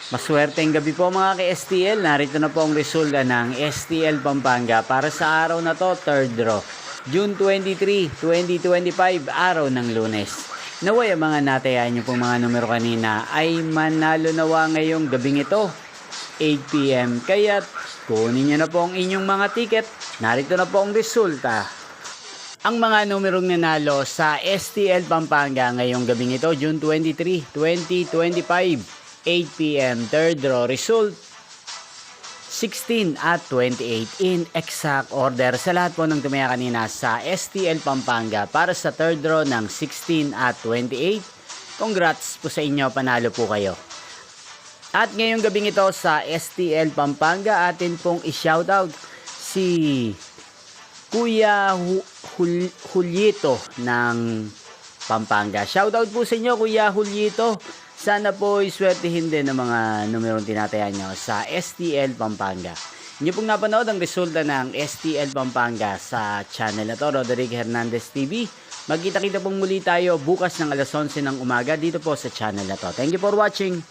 Maswerteng gabi po mga ka-STL. Narito na po ang resulta ng STL Pampanga para sa araw na to, 3rd draw. June 23, 2025, araw ng Lunes. Naway ang mga natayaan nyo pong mga numero kanina ay manalo nawa ngayong gabing ito, 8 PM. Kaya kunin nyo na po ang inyong mga ticket. Narito na po ang resulta. Ang mga numerong nanalo sa STL Pampanga ngayong gabing ito, June 23, 2025. 8 PM, 3rd draw, result 16 at 28 in exact order sa lahat po ng tumaya kanina sa STL Pampanga para sa 3rd draw ng 16 at 28. Congrats po sa inyo, panalo po kayo. At ngayong gabing ito sa STL Pampanga, atin pong i-shoutout si Kuya Juliito ng Pampanga. Shoutout po sa inyo, Kuya Juliito. Sana po iswertihin din ng mga numerong tinatayan nyo sa STL Pampanga. Inyo pong napanood ang resulta ng STL Pampanga sa channel na to, Roderick Hernandez TV. Magkita-kita pong muli tayo bukas ng alas 11 ng umaga dito po sa channel na to. Thank you for watching.